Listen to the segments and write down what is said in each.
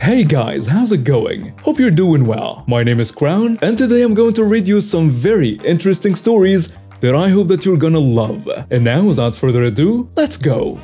Hey guys, how's it going? Hope you're doing well. My name is Crown, and today I'm going to read you some very interesting stories that I hope that you're gonna love. And now, without further ado, let's go!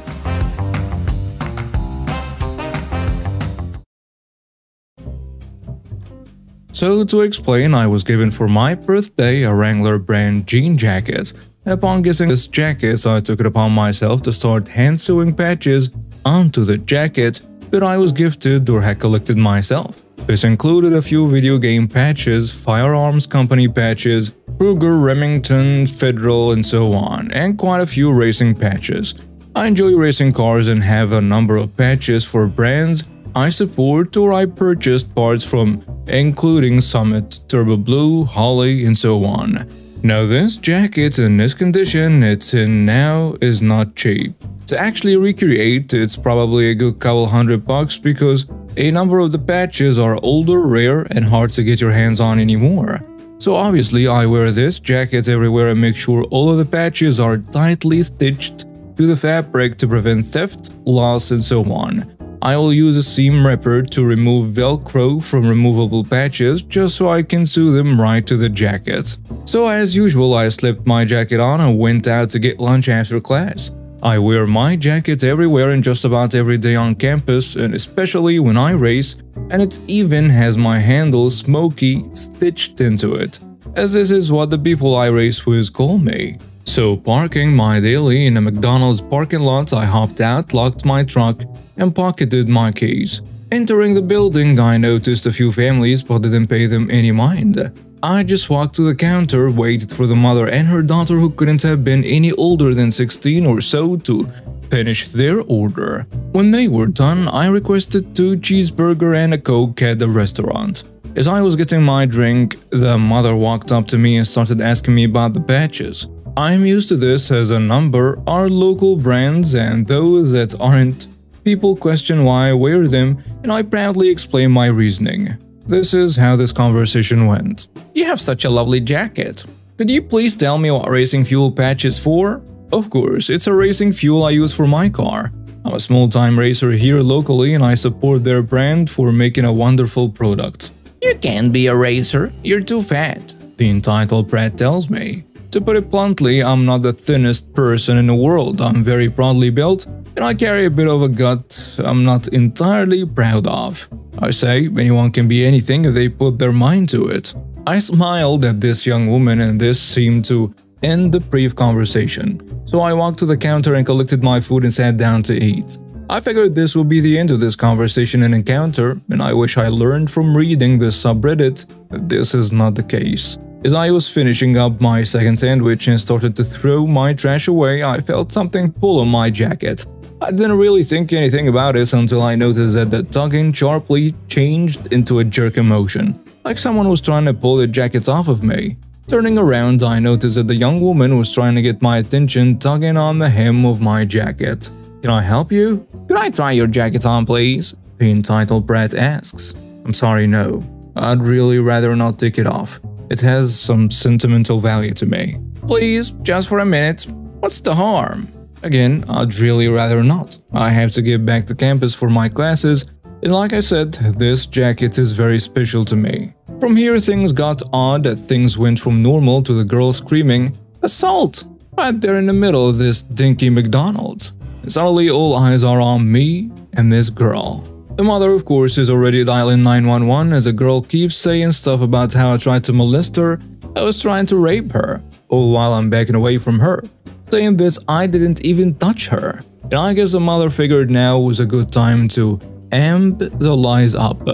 So to explain, I was given for my birthday a Wrangler brand jean jacket, and upon getting this jacket, I took it upon myself to start hand sewing patches onto the jacket that I was gifted or had collected myself. This included a few video game patches, firearms company patches, Kruger, Remington, Federal, and so on, and quite a few racing patches. I enjoy racing cars and have a number of patches for brands I support or I purchased parts from, including Summit, Turbo Blue, Holly, and so on. Now this jacket in this condition it's in now is not cheap. To actually recreate, it's probably a good couple $100 because a number of the patches are older, rare, and hard to get your hands on anymore. So obviously I wear this jacket everywhere and make sure all of the patches are tightly stitched to the fabric to prevent theft, loss, and so on. I will use a seam ripper to remove Velcro from removable patches just so I can sew them right to the jacket. So as usual, I slipped my jacket on and went out to get lunch after class. I wear my jacket everywhere and just about every day on campus, and especially when I race, and it even has my handle Smokey stitched into it, as this is what the people I race with call me. So parking my daily in a McDonald's parking lot, I hopped out, locked my truck, and pocketed my keys. Entering the building, I noticed a few families but didn't pay them any mind. I just walked to the counter, waited for the mother and her daughter who couldn't have been any older than 16 or so to finish their order. When they were done, I requested 2 cheeseburgers and a Coke at the restaurant. As I was getting my drink, the mother walked up to me and started asking me about the patches. I'm used to this as a number are local brands and those that aren't, people question why I wear them, and I proudly explain my reasoning. This is how this conversation went. You have such a lovely jacket. Could you please tell me what racing fuel patch is for? Of course, it's a racing fuel I use for my car. I'm a small-time racer here locally and I support their brand for making a wonderful product. You can't be a racer, you're too fat, the entitled brat tells me. To put it bluntly, I'm not the thinnest person in the world, I'm very broadly built, and I carry a bit of a gut I'm not entirely proud of. I say, anyone can be anything if they put their mind to it. I smiled at this young woman and this seemed to end the brief conversation. So I walked to the counter and collected my food and sat down to eat. I figured this would be the end of this conversation and encounter, and I wish I learned from reading this subreddit that this is not the case. As I was finishing up my second sandwich and started to throw my trash away, I felt something pull on my jacket. I didn't really think anything about it until I noticed that the tugging sharply changed into a jerky motion, like someone was trying to pull the jacket off of me. Turning around, I noticed that the young woman was trying to get my attention tugging on the hem of my jacket. Can I help you? Could I try your jacket on, please? The entitled brat asks. I'm sorry, no. I'd really rather not take it off. It has some sentimental value to me. Please, just for a minute. What's the harm? Again, I'd really rather not. I have to get back to campus for my classes, and like I said, this jacket is very special to me. From here things got odd, things went from normal to the girl screaming, "Assault!" right there in the middle of this dinky McDonald's. And suddenly all eyes are on me and this girl. The mother, of course, is already dialing 911 as the girl keeps saying stuff about how I tried to molest her, I was trying to rape her, all while I'm backing away from her, saying that I didn't even touch her. And I guess the mother figured now was a good time to amp the lies up.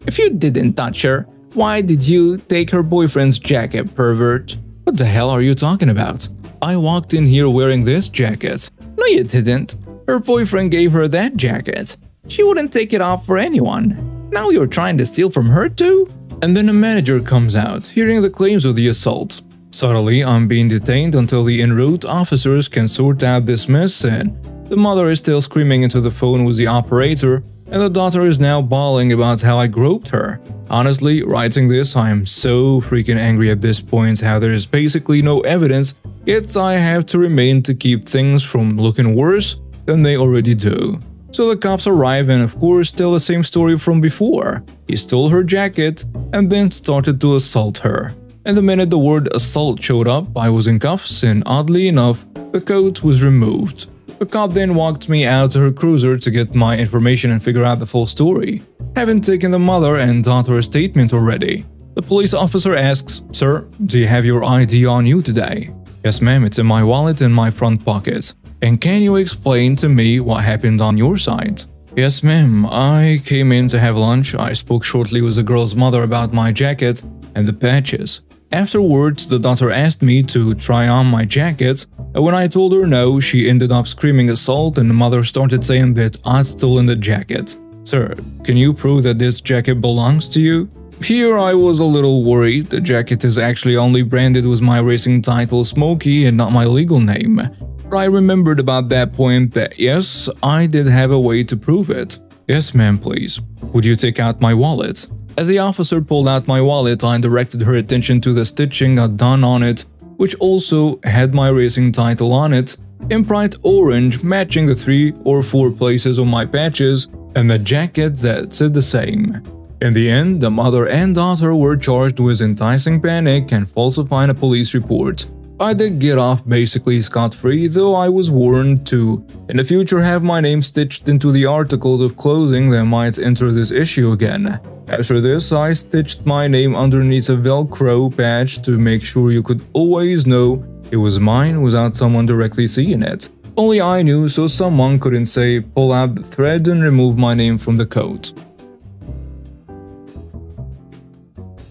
If you didn't touch her, why did you take her boyfriend's jacket, pervert? What the hell are you talking about? I walked in here wearing this jacket. No, you didn't. Her boyfriend gave her that jacket. She wouldn't take it off for anyone. Now you're trying to steal from her too? And then a manager comes out, hearing the claims of the assault. Suddenly, I'm being detained until the en route officers can sort out this mess, and the mother is still screaming into the phone with the operator, and the daughter is now bawling about how I groped her. Honestly, writing this, I am so freaking angry at this point how there is basically no evidence, yet I have to remain to keep things from looking worse than they already do. So the cops arrive and of course tell the same story from before. He stole her jacket and then started to assault her. And the minute the word assault showed up, I was in cuffs and oddly enough, the coat was removed. The cop then walked me out to her cruiser to get my information and figure out the full story. Having taken the mother and daughter statement already, the police officer asks, "Sir, do you have your ID on you today?" "Yes ma'am, it's in my wallet in my front pocket." "And can you explain to me what happened on your side?" "Yes ma'am, I came in to have lunch. I spoke shortly with the girl's mother about my jacket and the patches. Afterwards, the daughter asked me to try on my jacket, and when I told her no, she ended up screaming assault and the mother started saying that I'd stolen the jacket. Sir, can you prove that this jacket belongs to you?" Here I was a little worried. The jacket is actually only branded with my racing title Smokey and not my legal name. But I remembered about that point that yes, I did have a way to prove it. "Yes ma'am, please. Would you take out my wallet?" As the officer pulled out my wallet, I directed her attention to the stitching I'd done on it, which also had my racing title on it, in bright orange, matching the 3 or 4 places on my patches, and the jacket that said the same. In the end, the mother and daughter were charged with enticing panic and falsifying a police report. I did get off basically scot-free, though I was warned to, in the future, have my name stitched into the articles of clothing that might enter this issue again. After this, I stitched my name underneath a Velcro patch to make sure you could always know it was mine without someone directly seeing it. Only I knew, so someone couldn't say, "Pull out the thread and remove my name from the coat."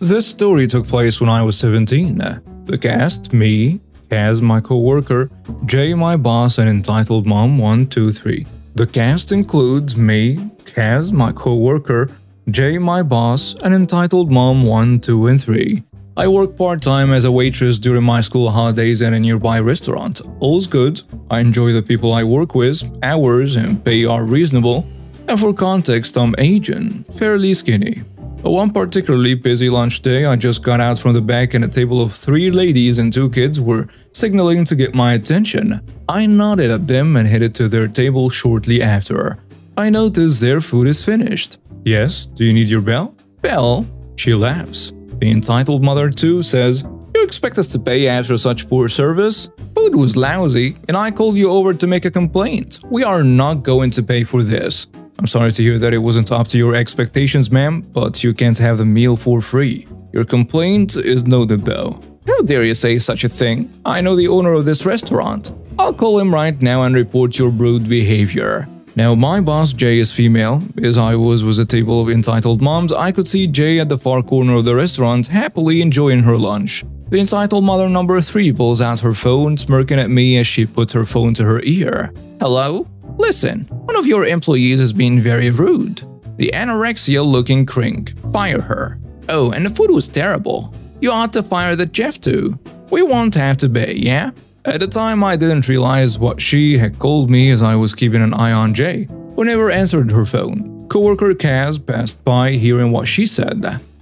This story took place when I was 17. The cast, me, Kaz, my co-worker, Jay, my boss, and entitled mom 1, 2, 3. The cast includes me, Kaz, my co-worker, Jay, my boss, and entitled mom 1, 2, and 3. I work part-time as a waitress during my school holidays at a nearby restaurant. All's good. I enjoy the people I work with, hours and pay are reasonable, and for context, I'm Asian, fairly skinny. One particularly busy lunch day, I just got out from the back and a table of 3 ladies and 2 kids were signaling to get my attention. I nodded at them and headed to their table shortly after. I noticed their food is finished. "Yes, do you need your bell?" "Bell?" She laughs. The entitled mother too says, "You expect us to pay after such poor service? Food was lousy and I called you over to make a complaint. We are not going to pay for this." "I'm sorry to hear that it wasn't up to your expectations, ma'am, but you can't have the meal for free. Your complaint is noted though." "How dare you say such a thing? I know the owner of this restaurant. I'll call him right now and report your rude behavior." Now, my boss Jay is female. As I was with a table of entitled moms, I could see Jay at the far corner of the restaurant happily enjoying her lunch. The entitled mother number 3 pulls out her phone, smirking at me as she puts her phone to her ear. "Hello? Listen, one of your employees has been very rude. The anorexia-looking crink. Fire her. Oh, and the food was terrible. You ought to fire the chef too. We won't have to pay, yeah?" At the time, I didn't realize what she had called me as I was keeping an eye on Jay, who never answered her phone. Coworker Kaz passed by, hearing what she said.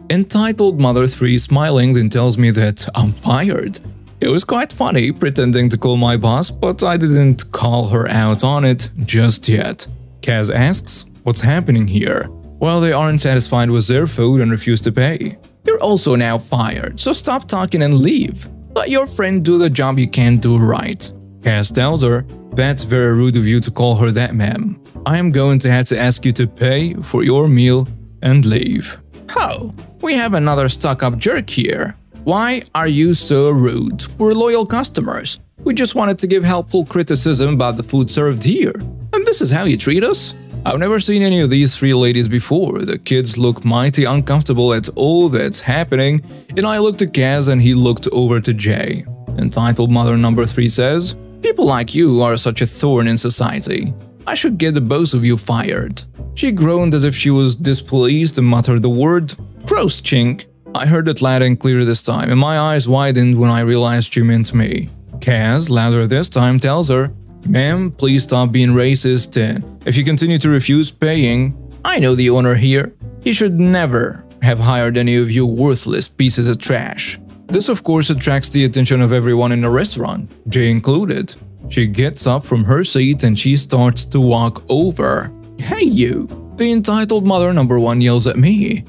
Entitled Mother 3 smiling then tells me that I'm fired. It was quite funny pretending to call my boss, but I didn't call her out on it just yet. Kaz asks, "What's happening here?" Well, they aren't satisfied with their food and refuse to pay. "You're also now fired, so stop talking and leave. Let your friend do the job you can't do right." Kaz tells her, "That's very rude of you to call her that, ma'am. I am going to have to ask you to pay for your meal and leave." "How? We have another stuck-up jerk here. Why are you so rude? We're loyal customers. We just wanted to give helpful criticism about the food served here. And this is how you treat us?" I've never seen any of these 3 ladies before. The kids look mighty uncomfortable at all that's happening, and I looked at Kaz and he looked over to Jay. Entitled mother number 3 says, "People like you are such a thorn in society. I should get the both of you fired." She groaned as if she was displeased and muttered the word, "Gross chink." I heard it loud and clear this time, and my eyes widened when I realized she meant me. Kaz, louder this time, tells her, "Ma'am, please stop being racist, and if you continue to refuse paying, I know the owner here. He should never have hired any of you worthless pieces of trash." This of course attracts the attention of everyone in the restaurant, Jay included. She gets up from her seat and she starts to walk over. "Hey you!" The entitled mother number 1 yells at me.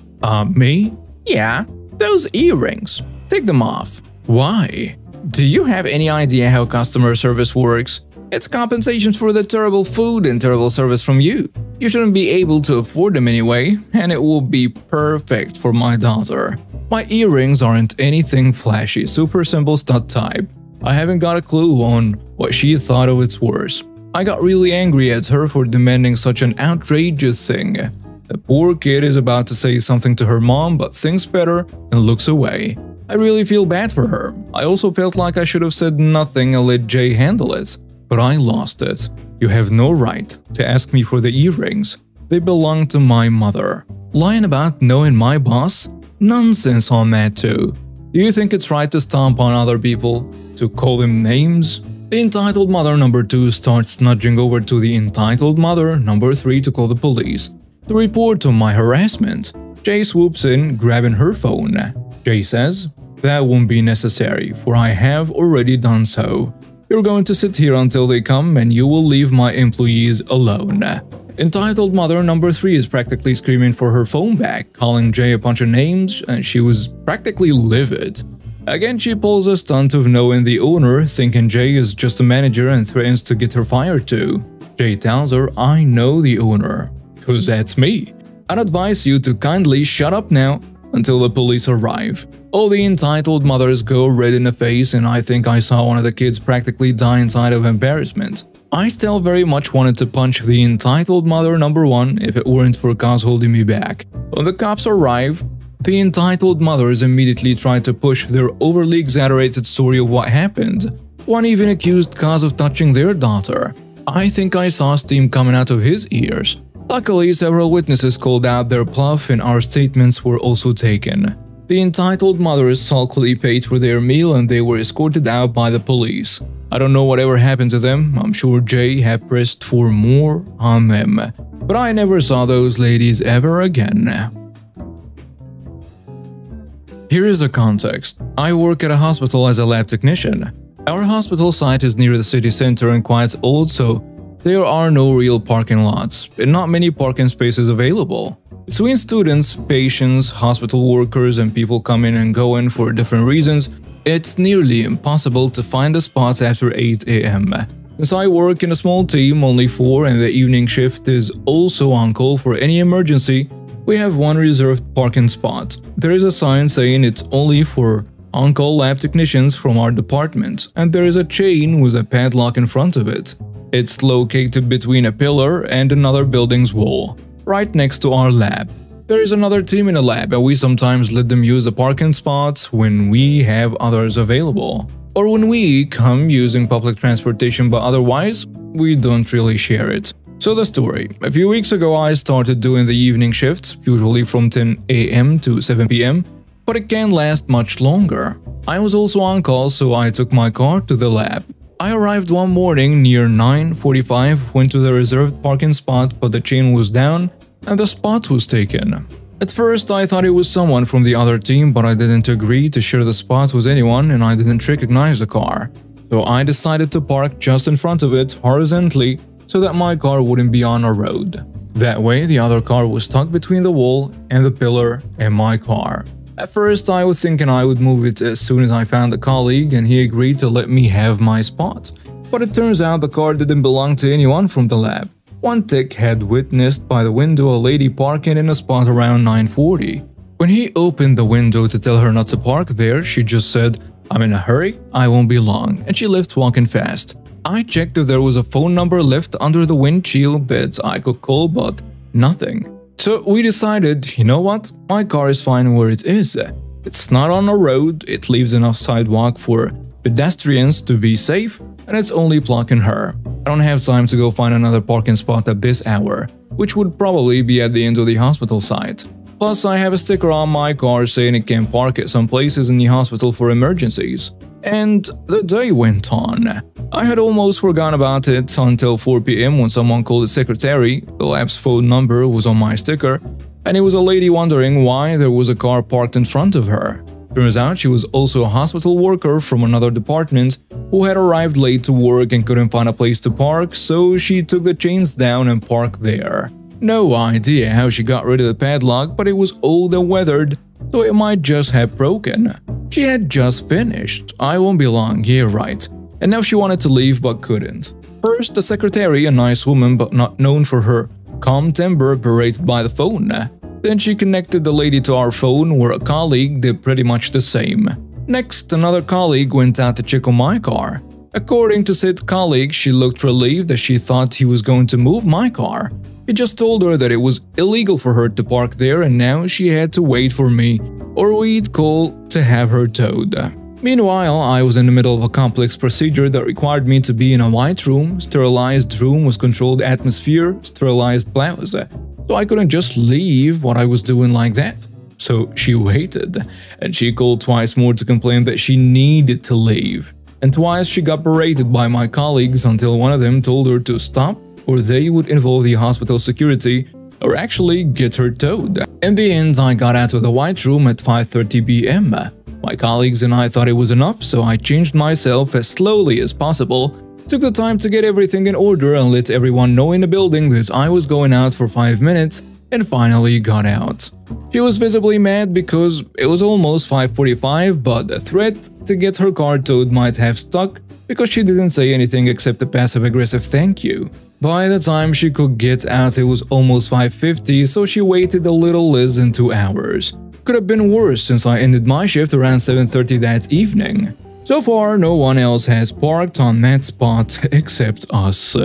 Me? "Yeah, those earrings. Take them off." "Why?" "Do you have any idea how customer service works? It's compensation for the terrible food and terrible service from you. You shouldn't be able to afford them anyway, and it will be perfect for my daughter. My earrings aren't anything flashy, super simple stud type. I haven't got a clue on what she thought of its worth. I got really angry at her for demanding such an outrageous thing. The poor kid is about to say something to her mom but thinks better and looks away. I really feel bad for her. I also felt like I should have said nothing and let Jay handle it. But I lost it. You have no right to ask me for the earrings. They belong to my mother. Lying about knowing my boss? Nonsense on that too. Do you think it's right to stomp on other people? To call them names? The entitled mother number 2 starts nudging over to the entitled mother number 3 to call the police to report on my harassment. Jay swoops in, grabbing her phone. Jay says, "That won't be necessary, for I have already done so. You're going to sit here until they come and you will leave my employees alone." Entitled mother number 3 is practically screaming for her phone back, calling Jay a bunch of names, and she was practically livid. Again, she pulls a stunt of knowing the owner, thinking Jay is just a manager, and threatens to get her fired too. Jay tells her, "I know the owner, 'cause that's me. I'd advise you to kindly shut up now until the police arrive." All the entitled mothers go red in the face, and I think I saw one of the kids practically die inside of embarrassment. I still very much wanted to punch the entitled mother number 1 if it weren't for Kaz holding me back. When the cops arrive, the entitled mothers immediately try to push their overly exaggerated story of what happened. One even accused Kaz of touching their daughter. I think I saw steam coming out of his ears. Luckily, several witnesses called out their bluff and our statements were also taken. The entitled mothers sulkily paid for their meal and they were escorted out by the police. I don't know whatever happened to them. I'm sure Jay had pressed for more on them. But I never saw those ladies ever again. Here is the context. I work at a hospital as a lab technician. Our hospital site is near the city center and quite old, so there are no real parking lots and not many parking spaces available. Between students, patients, hospital workers, and people coming and going for different reasons, it's nearly impossible to find a spot after 8 AM. Since I work in a small team, only 4, and the evening shift is also on call for any emergency, we have one reserved parking spot. There is a sign saying it's only for on-call lab technicians from our department, and there is a chain with a padlock in front of it. It's located between a pillar and another building's wall, right next to our lab. There is another team in the lab, and we sometimes let them use the parking spots when we have others available. Or when we come using public transportation, but otherwise, we don't really share it. So the story. A few weeks ago I started doing the evening shifts, usually from 10 AM to 7 PM, but it can't last much longer. I was also on call, so I took my car to the lab. I arrived one morning near 9:45, went to the reserved parking spot, but the chain was down and the spot was taken. At first I thought it was someone from the other team, but I didn't agree to share the spot with anyone and I didn't recognize the car. So I decided to park just in front of it, horizontally, so that my car wouldn't be on a road. That way the other car was stuck between the wall and the pillar and my car. At first I was thinking I would move it as soon as I found a colleague and he agreed to let me have my spot. But it turns out the car didn't belong to anyone from the lab. One tech had witnessed by the window a lady parking in a spot around 9:40. When he opened the window to tell her not to park there, she just said, "I'm in a hurry, I won't be long," and she left walking fast. I checked if there was a phone number left under the windshield that I could call, but nothing. So we decided, you know what, my car is fine where it is. It's not on a road, it leaves enough sidewalk for pedestrians to be safe, and it's only blocking her. I don't have time to go find another parking spot at this hour, which would probably be at the end of the hospital site. Plus, I have a sticker on my car saying it can park at some places in the hospital for emergencies. And the day went on. I had almost forgotten about it until 4 PM when someone called the secretary. The lab's phone number was on my sticker, and it was a lady wondering why there was a car parked in front of her. Turns out she was also a hospital worker from another department who had arrived late to work and couldn't find a place to park, so she took the chains down and parked there. No idea how she got rid of the padlock, but it was old and weathered, so it might just have broken. She had just finished. I won't be long, yeah right. And now she wanted to leave but couldn't. First, the secretary, a nice woman but not known for her calm temper, berated by the phone. Then she connected the lady to our phone, where a colleague did pretty much the same. Next, another colleague went out to check on my car. According to said colleague, she looked relieved as she thought he was going to move my car. He just told her that it was illegal for her to park there and now she had to wait for me, or we'd call, to have her towed. Meanwhile, I was in the middle of a complex procedure that required me to be in a white room, sterilized room with controlled atmosphere, sterilized blouse, so I couldn't just leave what I was doing like that. So she waited, and she called twice more to complain that she needed to leave. And twice she got berated by my colleagues until one of them told her to stop or they would involve the hospital security or actually get her towed. In the end, I got out of the white room at 5:30 p.m. My colleagues and I thought it was enough, so I changed myself as slowly as possible, took the time to get everything in order and let everyone know in the building that I was going out for 5 minutes, and finally got out. She was visibly mad because it was almost 5:45, but the threat to get her car towed might have stuck because she didn't say anything except a passive-aggressive thank you. By the time she could get out, it was almost 5:50, so she waited a little less than 2 hours. Could have been worse since I ended my shift around 7:30 that evening. So far, no one else has parked on that spot except us.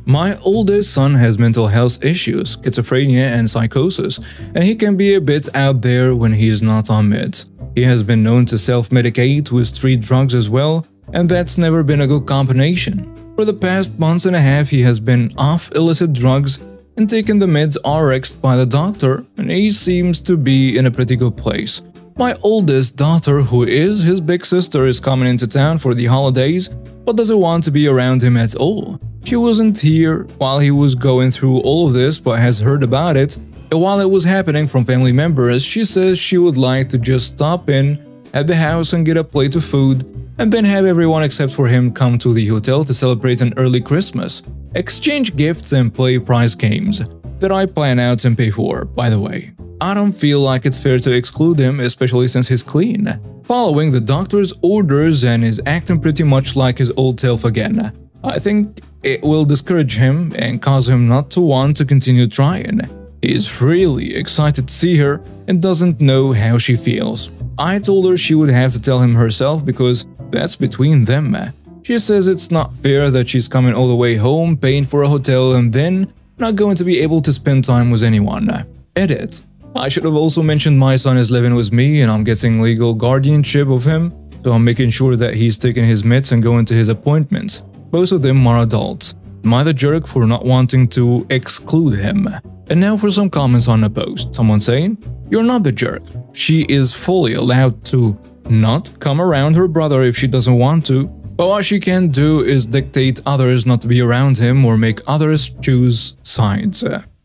My oldest son has mental health issues, schizophrenia and psychosis, and he can be a bit out there when he's not on meds. He has been known to self-medicate with street drugs as well, and that's never been a good combination. For the past months and a half, he has been off illicit drugs and taken the meds RX'd by the doctor, and he seems to be in a pretty good place. My oldest daughter, who is his big sister, is coming into town for the holidays, but doesn't want to be around him at all. She wasn't here while he was going through all of this, but has heard about it, and while it was happening from family members, she says she would like to just stop in at the house and get a plate of food, and then have everyone except for him come to the hotel to celebrate an early Christmas, exchange gifts and play prize games that I plan out and pay for, by the way. I don't feel like it's fair to exclude him, especially since he's clean, following the doctor's orders and is acting pretty much like his old self again. I think it will discourage him and cause him not to want to continue trying. He's really excited to see her and doesn't know how she feels. I told her she would have to tell him herself because that's between them. She says it's not fair that she's coming all the way home, paying for a hotel, and then not going to be able to spend time with anyone. Edit. I should have also mentioned my son is living with me and I'm getting legal guardianship of him, so I'm making sure that he's taking his meds and going to his appointments. Both of them are adults. Am I the jerk for not wanting to exclude him? And now for some comments on the post. Someone saying, "You're not the jerk. She is fully allowed to not come around her brother if she doesn't want to, but what she can do is dictate others not to be around him or make others choose sides.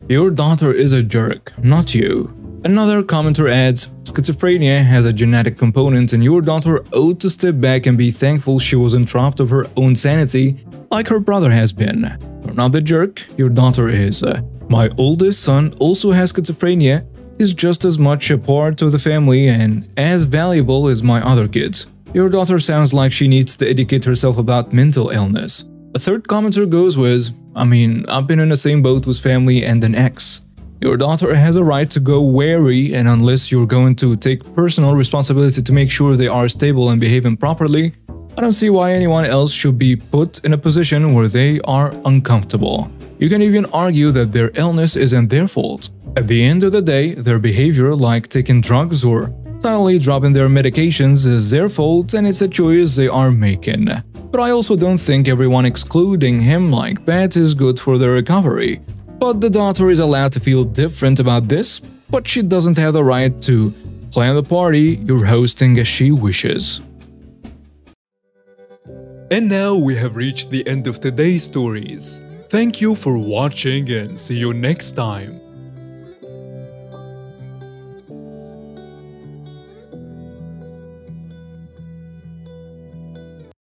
Your daughter is a jerk, not you." Another commenter adds, "Schizophrenia has a genetic component and your daughter ought to step back and be thankful she wasn't robbed of her own sanity like her brother has been. You're not the jerk, your daughter is. My oldest son also has schizophrenia. He's just as much a part of the family and as valuable as my other kids. Your daughter sounds like she needs to educate herself about mental illness." A third commenter goes with, I've been in the same boat with family and an ex. Your daughter has a right to go wary, and unless you're going to take personal responsibility to make sure they are stable and behaving properly, I don't see why anyone else should be put in a position where they are uncomfortable. You can even argue that their illness isn't their fault. At the end of the day, their behavior, like taking drugs or suddenly dropping their medications, is their fault and it's a choice they are making. But I also don't think everyone excluding him like that is good for their recovery. But the daughter is allowed to feel different about this, but she doesn't have the right to plan the party you're hosting as she wishes. And now we have reached the end of today's stories. Thank you for watching and see you next time.